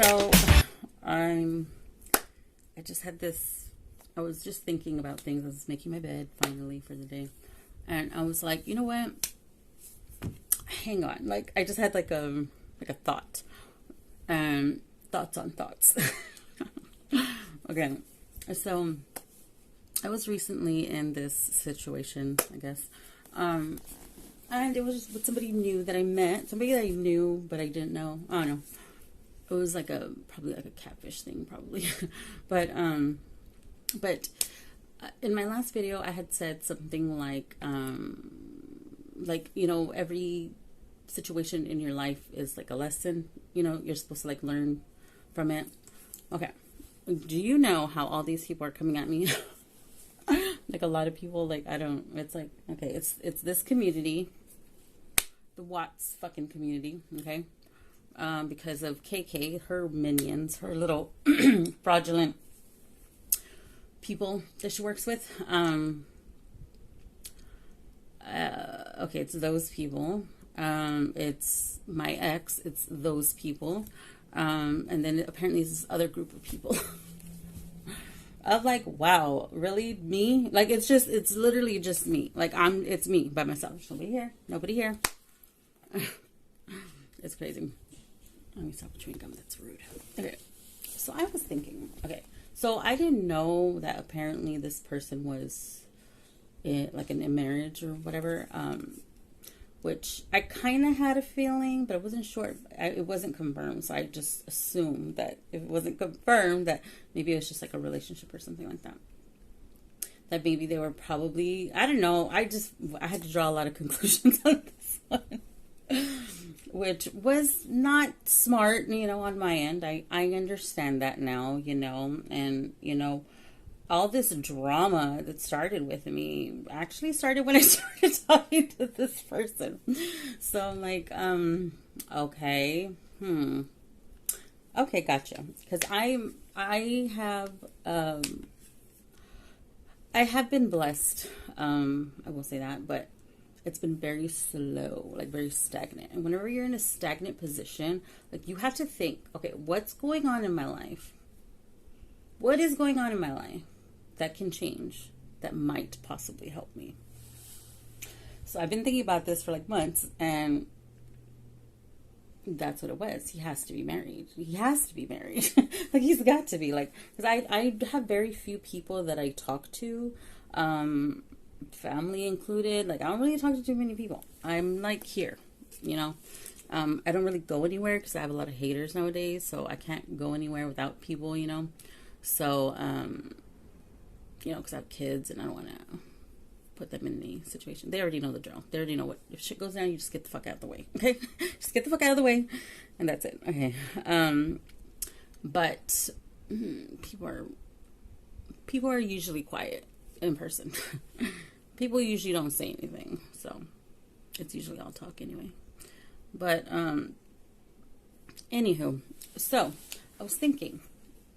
So I'm I just had this I was just thinking about things. I was making my bed finally for the day. And I was like, you know what? Hang on. Like I just had like a thought. Thoughts on thoughts. Okay. So I was recently in this situation, I guess. And it was just with somebody new that I met, somebody that I knew but I didn't know. I don't know. It was like probably like a catfish thing, probably. but in my last video, I had said something like every situation in your life is like a lesson. You're supposed to like learn from it. Okay. Do you know how all these people are coming at me? Like a lot of people, it's like, okay, it's this community, the Watts fucking community, okay? Because of KK, her minions, her little fraudulent people that she works with. Okay, it's those people. It's my ex, it's those people. And then apparently this other group of people. I'm like, wow, really? Me? Like, it's literally just me. Like, it's me by myself. There's nobody here. It's crazy. Let me stop chewing gum. That's rude. Okay. So I was thinking, okay. So I didn't know that apparently this person was in a marriage or whatever. Which I kind of had a feeling, but I wasn't sure. It wasn't confirmed, so I just assumed that if it wasn't confirmed, that maybe it was just like a relationship or something like that. That maybe they were probably, I don't know. I had to draw a lot of conclusions on this one, which was not smart, on my end. I understand that now, and all this drama that started with me actually started when I started talking to this person. So I'm like, okay, okay, gotcha. Because I have been blessed. I will say that, but it's been very slow, like very stagnant. And whenever you're in a stagnant position, like you have to think, okay, what's going on in my life? What is going on in my life that can change, that might possibly help me? So I've been thinking about this for like months, and that's what it was. He has to be married. He has to be married. Like, he's got to be, like, because I have very few people that I talk to, family included. Like, I don't really talk to too many people. I'm like here, I don't really go anywhere because I have a lot of haters nowadays, so I can't go anywhere without people, so because I have kids and I don't want to put them in any situation. They already know the drill. They already know what, if shit goes down, you just get the fuck out of the way. Okay? Just get the fuck out of the way. And that's it. Okay. But people are usually quiet in person. People usually don't say anything. So it's usually all talk anyway. But, anywho, so I was thinking,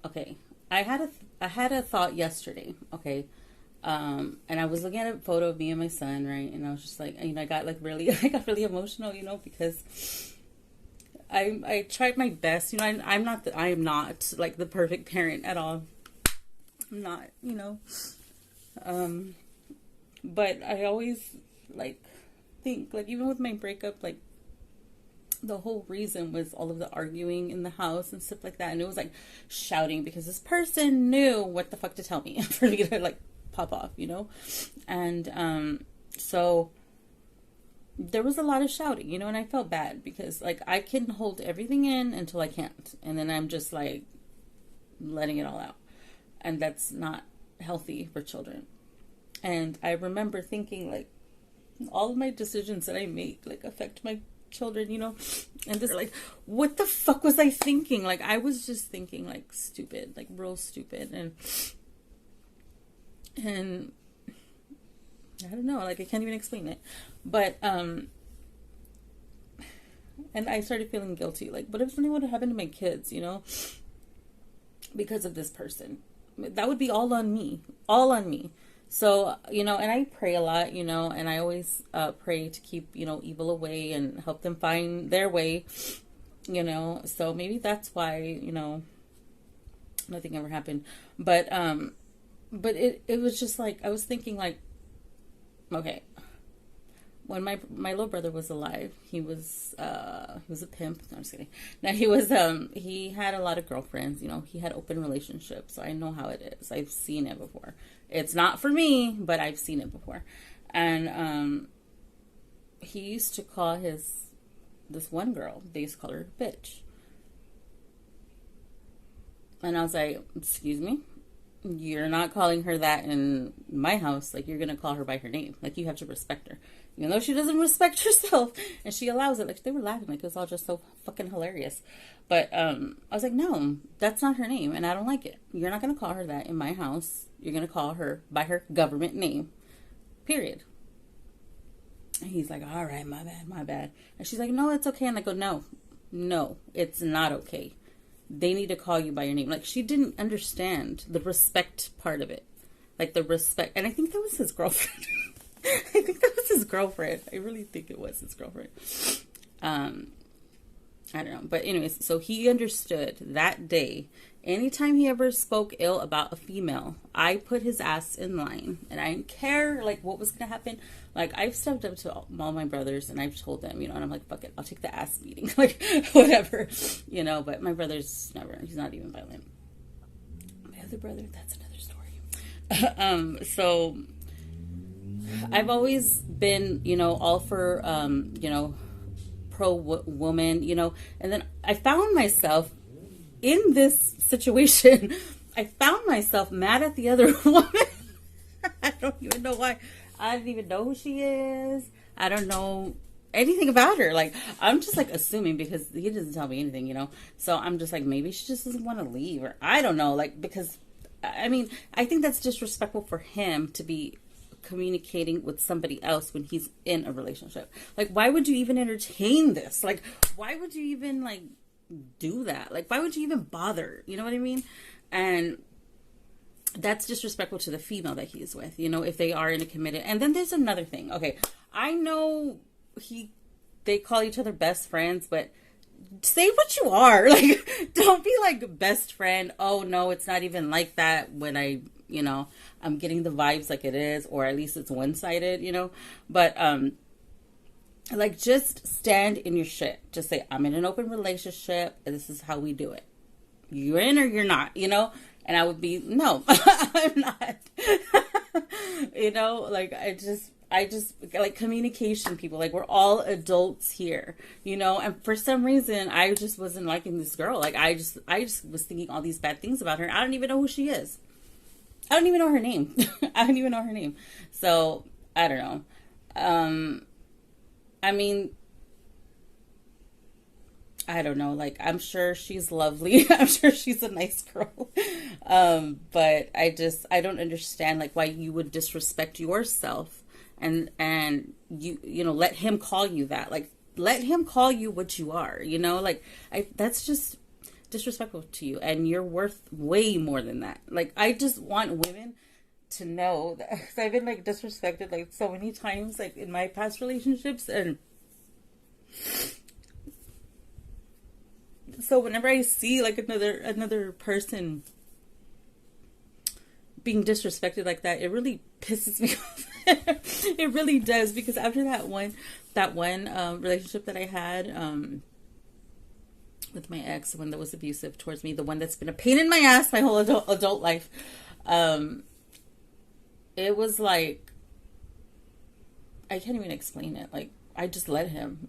okay, I had a thought yesterday, okay, and I was looking at a photo of me and my son, right, and I was just like, I got really emotional, because I tried my best, I am not like the perfect parent at all. I'm not, but I always like think, like, even with my breakup, like, the whole reason was all of the arguing in the house and stuff like that. And it was like shouting because this person knew what the fuck to tell me for me to like pop off, And so there was a lot of shouting, and I felt bad because like I can hold everything in until I can't. And then I'm just like letting it all out. And that's not healthy for children. And I remember thinking like all of my decisions that I make like affect my children, and this, like, what the fuck was I thinking? Like, I was just thinking like stupid, like real stupid, and I don't know, like I can't even explain it, but and I started feeling guilty, like, what if something would have happened to my kids, because of this person? That would be all on me. So, and I pray a lot, and I always pray to keep, evil away and help them find their way. So maybe that's why, nothing ever happened. But it was just like, I was thinking like, okay, when my little brother was alive, he was a pimp. No, I'm just kidding. Now he had a lot of girlfriends. He had open relationships, so I know how it is. I've seen it before. It's not for me, but I've seen it before. And he used to call this one girl. They used to call her bitch. And I was like, excuse me? You're not calling her that in my house. Like, you're going to call her by her name. Like, you have to respect her. Even though she doesn't respect herself. And she allows it. Like, they were laughing. Like, it was all just so fucking hilarious. But I was like, no, that's not her name. And I don't like it. You're not going to call her that in my house. You're going to call her by her government name. Period. And he's like, all right, my bad, my bad. And she's like, no, it's okay. And I go, no, it's not okay. They need to call you by your name. Like, she didn't understand the respect part of it. Like, the respect. And I think that was his girlfriend. I think that was his girlfriend. I really think it was his girlfriend. I don't know. But anyways, so he understood that day. Anytime he ever spoke ill about a female, I put his ass in line. And I didn't care, like, what was going to happen. Like, I've stepped up to all my brothers and I've told them, and I'm like, fuck it, I'll take the ass beating. Like, whatever. But my brother's he's not even violent. My other brother, that's another story. So I've always been, all for, pro woman, and then I found myself in this situation. I found myself mad at the other woman. I don't even know why. I didn't even know who she is. I don't know anything about her. Like, I'm just like assuming because he doesn't tell me anything, So I'm just like, maybe she just doesn't want to leave, or I don't know. Like, because I mean, I think that's disrespectful for him to be communicating with somebody else when he's in a relationship. Like, why would you even entertain this? Like, why would you even like do that? Like, why would you even bother? You know what I mean? And that's disrespectful to the female that he's with, if they are in a committed. And then there's another thing. Okay, I know they call each other best friends, but say what you are. Like, don't be like best friend. Oh no, it's not even like that when I'm getting the vibes like it is, or at least it's one-sided, but like, just stand in your shit. Just say, I'm in an open relationship and this is how we do it. You're in or you're not, and I would be, no, I'm not. Like, I just like communication, people. Like, we're all adults here, and for some reason I just wasn't liking this girl. Like, I just was thinking all these bad things about her. I don't even know who she is. I don't even know her name. I don't even know her name. So I don't know. I mean, I don't know. Like, I'm sure she's lovely. I'm sure she's a nice girl. But I don't understand, like, why you would disrespect yourself and let him call you that. Like, let him call you what you are, like, that's just disrespectful to you, and you're worth way more than that. Like, I just want women to know that, 'cause I've been like disrespected like so many times, like in my past relationships, and so whenever I see like another person being disrespected like that, it really pisses me off. It really does, because after that one relationship that I had with my ex, the one that was abusive towards me, the one that's been a pain in my ass my whole adult life, it was like, I can't even explain it. Like, I just let him,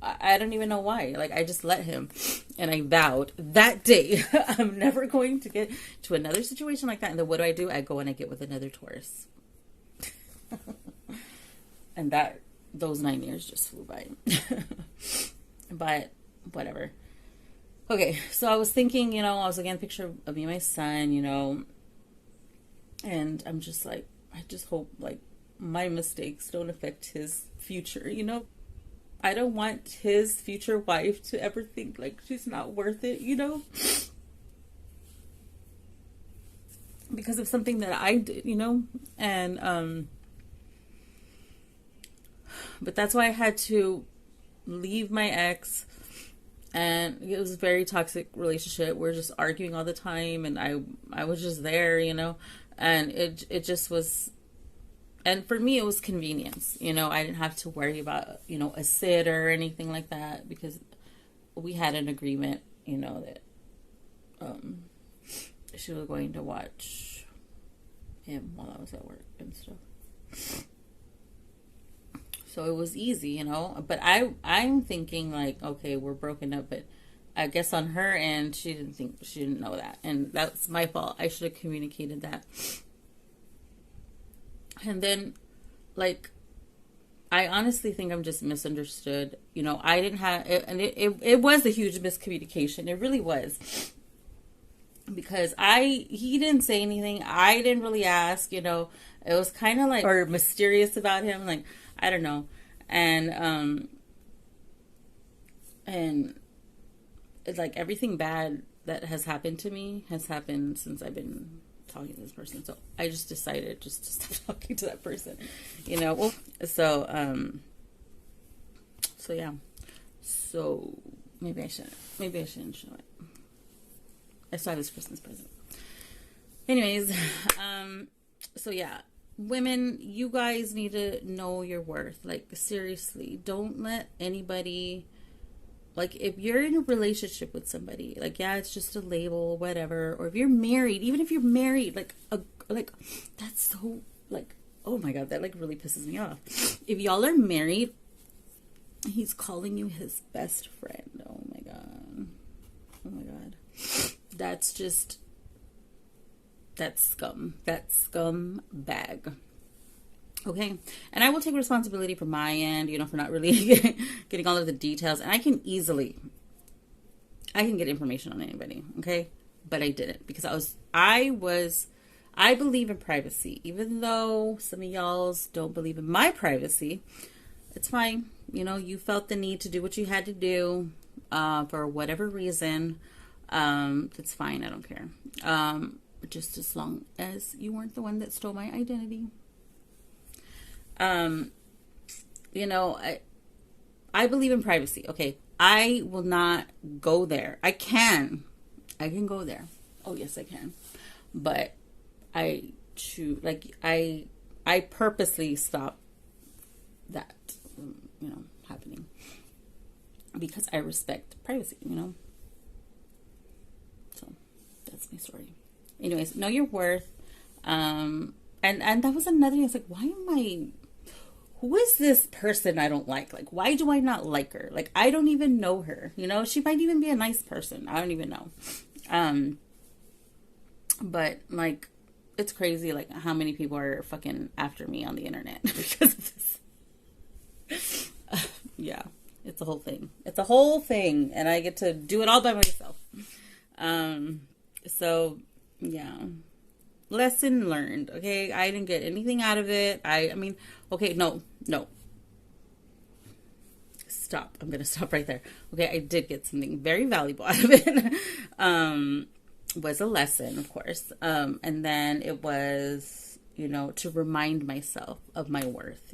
I don't even know why. Like, I just let him, and I vowed that day I'm never going to get to another situation like that. And then what do? I go and I get with another Taurus. And those 9 years just flew by. But whatever. Okay, so I was thinking, I was looking at a picture of me and my son, and I'm just like, I just hope like my mistakes don't affect his future, I don't want his future wife to ever think like she's not worth it, because of something that I did, and but that's why I had to leave my ex and it was a very toxic relationship. We're just arguing all the time, and I was just there, and it just was. And for me, it was convenience. I didn't have to worry about, a sit or anything like that, because we had an agreement, that she was going to watch him while I was at work and stuff. So it was easy, But I'm thinking like, okay, we're broken up, but I guess on her end, she didn't know that, and that's my fault. I should have communicated that. And then, like, I honestly think I'm just misunderstood. I didn't have, and it was a huge miscommunication. It really was. Because he didn't say anything. I didn't really ask, It was kind of like, or mysterious about him. Like, I don't know. And it's like everything bad that has happened to me has happened since I've been talking to this person. So I just decided just to stop talking to that person, so yeah. So maybe I shouldn't show it. I saw this Christmas present. Anyways, so yeah, women, you guys need to know your worth. Like, seriously, don't let anybody, like, if you're in a relationship with somebody, like, yeah, it's just a label, whatever. Or if you're married, even if you're married, like, that's so, like, oh my God, that, like, really pisses me off. If y'all are married, he's calling you his best friend. Oh my God. Oh my God. That's scum. That's scum bag. Okay. And I will take responsibility for my end, for not really getting all of the details. And I can get information on anybody. Okay. But I didn't, because I believe in privacy. Even though some of y'all's don't believe in my privacy, it's fine. You felt the need to do what you had to do, for whatever reason. It's fine. I don't care. Just as long as you weren't the one that stole my identity. I believe in privacy. Okay. I will not go there. I can go there. Oh yes, I can. But I purposely stop that, happening, because I respect privacy, So that's my story. Anyways, know your worth. And that was another thing. It's like, who is this person I don't like? Like, why do I not like her? Like, I don't even know her. She might even be a nice person. I don't even know. But like, it's crazy, like, how many people are fucking after me on the internet because of this. Yeah, it's a whole thing. It's a whole thing, and I get to do it all by myself. So yeah, lesson learned. Okay, I didn't get anything out of it. I mean, okay, no. Stop. I'm gonna stop right there. Okay, I did get something very valuable out of it. Was a lesson, of course. And then it was, to remind myself of my worth,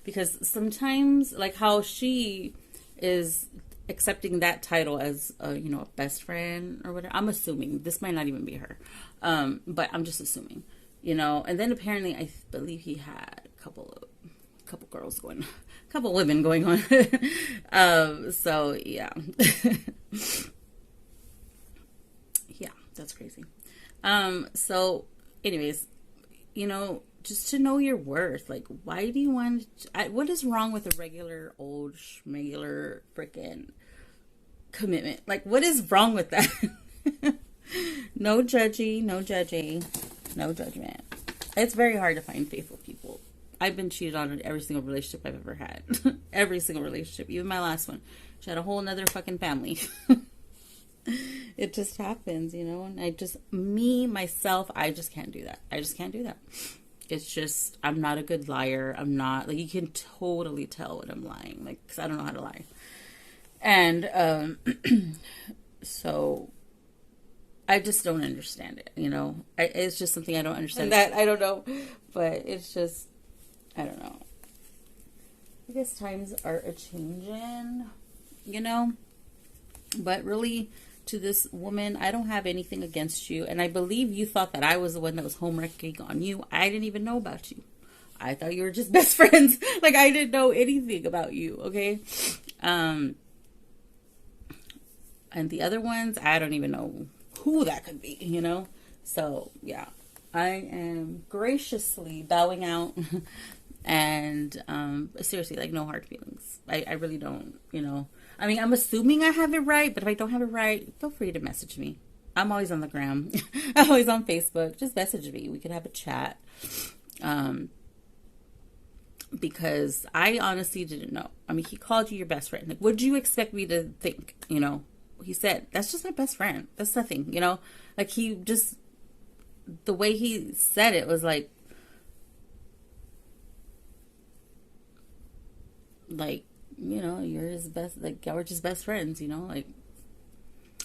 because sometimes, like how she is accepting that title as a best friend or whatever. I'm assuming this might not even be her. But I'm just assuming, and then apparently I believe he had a couple women going on. So yeah. Yeah, that's crazy. So anyways, just to know your worth. Like, why do you want what is wrong with a regular old schmegular freaking commitment? Like, what is wrong with that? No judgment. It's very hard to find faithful people. I've been cheated on in every single relationship I've ever had. Every single relationship. Even my last one. She had a whole nother fucking family. It just happens, and I just can't do that. I just can't do that. It's just, I'm not a good liar. I'm not, like, you can totally tell when I'm lying, like, because I don't know how to lie. And, so I just don't understand it, it's just something I don't understand. That I don't know, but it's just, I don't know. I guess times are a changing, But really, to this woman, I don't have anything against you. And I believe you thought that I was the one that was home wrecking on you. I didn't even know about you. I thought you were just best friends. Like, I didn't know anything about you, okay? And the other ones, I don't even know who that could be, you know? So, yeah. I am graciously bowing out. And seriously, like, no hard feelings. I really don't, you know. I mean, I'm assuming I have it right, but if I don't have it right, feel free to message me. I'm always on the gram. I'm always on Facebook. Just message me. We can have a chat. Because I honestly didn't know. I mean, he called you your best friend. Like, what did you expect me to think? You know, he said, that's just my best friend. That's nothing, you know? Like, he just, the way he said it was like, you know, you're his best, like, y'all were just best friends, you know, like,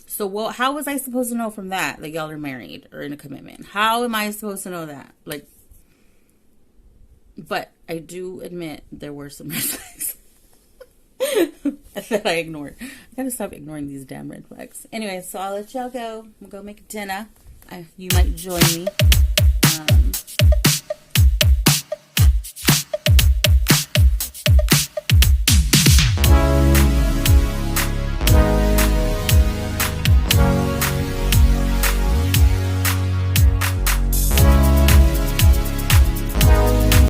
so what, how was I supposed to know from that, like, y'all are married or in a commitment? How am I supposed to know that? Like, but I do admit there were some red flags that I ignored. I gotta stop ignoring these damn red flags. Anyway, so I'll let y'all go. I'm gonna go make dinner. You might join me.